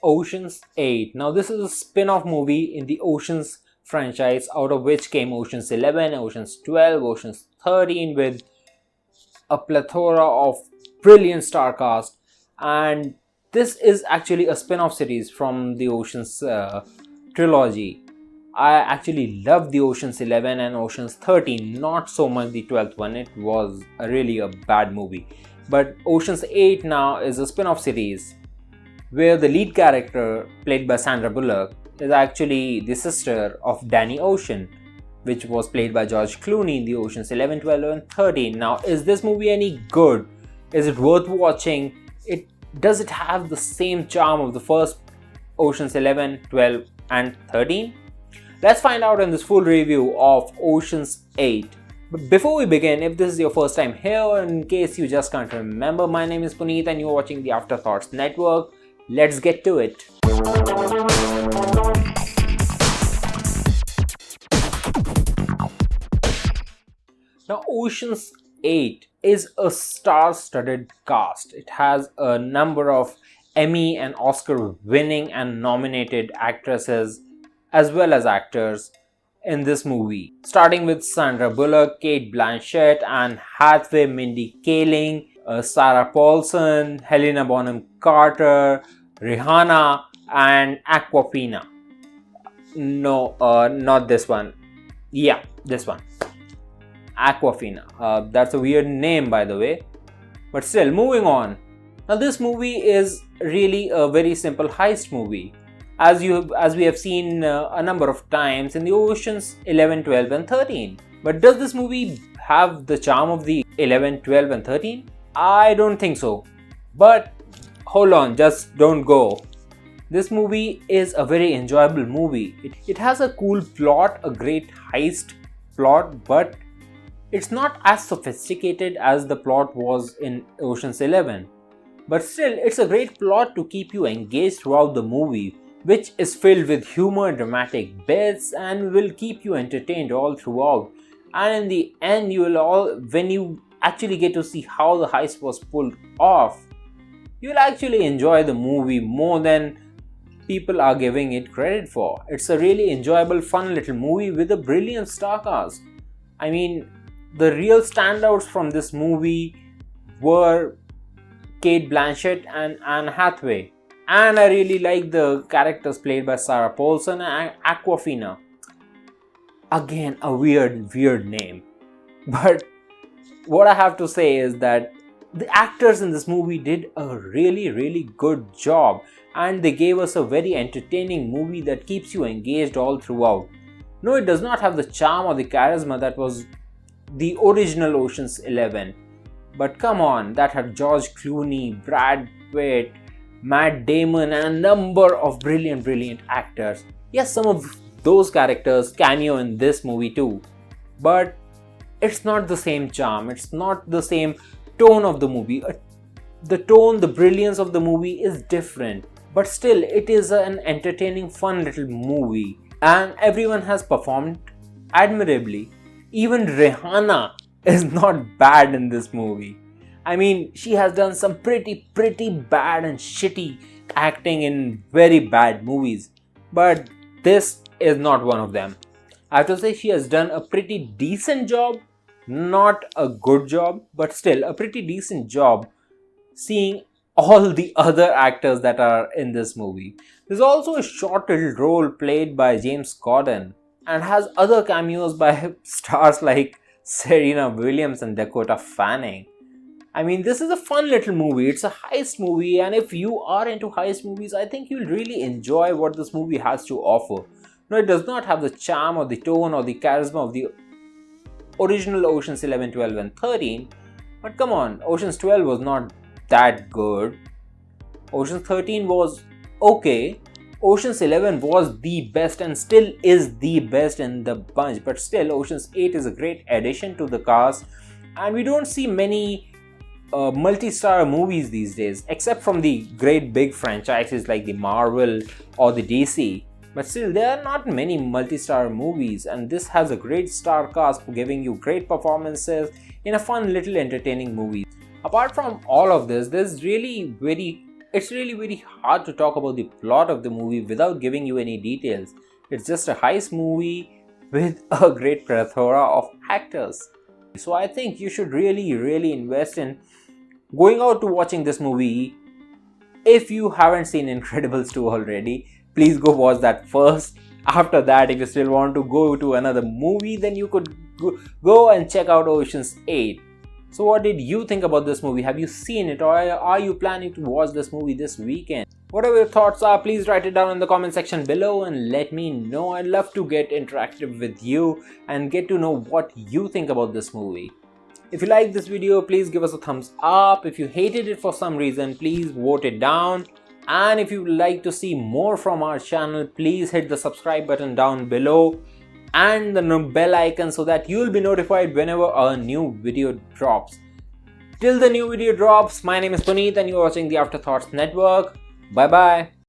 Ocean's 8. Now this is a spin-off movie in the Ocean's franchise, out of which came Ocean's 11, Ocean's 12, Ocean's 13, with a plethora of brilliant star cast. And this is actually a spin-off series from the Ocean's trilogy. I actually love the Ocean's 11 and Ocean's 13, not so much the 12th one. It was really a bad movie. But Ocean's 8 now is a spin-off series where the lead character, played by Sandra Bullock, is actually the sister of Danny Ocean, which was played by George Clooney in the Ocean's 11, 12 and 13. Now, is this movie any good? Is it worth watching? Does it have the same charm of the first Ocean's 11, 12 and 13? Let's find out in this full review of Ocean's 8. But before we begin, if this is your first time here, in case you just can't remember, my name is Puneet and you're watching the Afterthoughts Network. Let's get to it. Now, Ocean's 8 is a star-studded cast. It has a number of Emmy and Oscar winning and nominated actresses as well as actors in this movie, starting with Sandra Bullock, Cate Blanchette, and Hathaway, Mindy Kaling, Sarah Poulson, Helena Bonham Carter, Rihanna, and Akwafina. No, not this one. Yeah, this one. Akwafina. That's a weird name, by the way. But still, moving on. Now, this movie is really a very simple heist movie, as we have seen a number of times in the Ocean's 11, 12 and 13. But does this movie have the charm of the 11, 12 and 13? I don't think so. But hold on, just don't go. This movie is a very enjoyable movie. It has a cool plot, a great heist plot, but it's not as sophisticated as the plot was in Ocean's 11. But still, it's a great plot to keep you engaged throughout the movie, which is filled with humor, dramatic bits, and will keep you entertained all throughout. And in the end, when you actually get to see how the heist was pulled off, you'll actually enjoy the movie more than people are giving it credit for. It's a really enjoyable, fun little movie with a brilliant star cast. I mean, the real standouts from this movie were Cate Blanchett and Anne Hathaway. And I really like the characters played by Sarah Poulson and Akwafina. Again, a weird name. But what I have to say is that the actors in this movie did a really good job, and they gave us a very entertaining movie that keeps you engaged all throughout. No, it does not have the charm or the charisma that was the original Ocean's 11. But come on, that had George Clooney, Brad Pitt, Matt Damon, and a number of brilliant actors. Yes, some of those characters cameo in this movie too. But it's not the same charm, it's not the same tone of the movie. The tone, the brilliance of the movie is different. But still, it is an entertaining, fun little movie. And everyone has performed admirably. Even Rihanna is not bad in this movie. I mean, she has done some pretty bad and shitty acting in very bad movies. But this is not one of them. I have to say she has done a pretty decent job. Not a good job, but still a pretty decent job seeing all the other actors that are in this movie. There's also a short little role played by James Corden and has other cameos by stars like Serena Williams and Dakota Fanning. I mean, this is a fun little movie. It's a heist movie, and if you are into heist movies, I think you'll really enjoy what this movie has to offer. No, it does not have the charm or the tone or the charisma of the original Ocean's 11, 12 and 13. But come on, Ocean's 12 was not that good. Ocean's 13 was okay. Ocean's 11 was the best and still is the best in the bunch. But still, Ocean's 8 is a great addition to the cast. And we don't see many multi-star movies these days, except from the great big franchises like the Marvel or the DC. But still, there are not many multi-star movies, and this has a great star cast giving you great performances in a fun little entertaining movie. Apart from all of this, there's really It's really very hard to talk about the plot of the movie without giving you any details. It's just a heist movie with a great plethora of actors. So I think you should really invest in going out to watching this movie. If you haven't seen Incredibles 2 already, please go watch that first. After that, if you still want to go to another movie, then you could go and check out Ocean's 8. So what did you think about this movie? Have you seen it, or are you planning to watch this movie this weekend? Whatever your thoughts are, please write it down in the comment section below and let me know. I'd love to get interactive with you and get to know what you think about this movie. If you like this video, please give us a thumbs up. If you hated it for some reason, please vote it down. And if you would like to see more from our channel, please hit the subscribe button down below and the bell icon so that you will be notified whenever a new video drops. Till the new video drops, my name is Puneet and you're watching the Afterthoughts Network. Bye bye.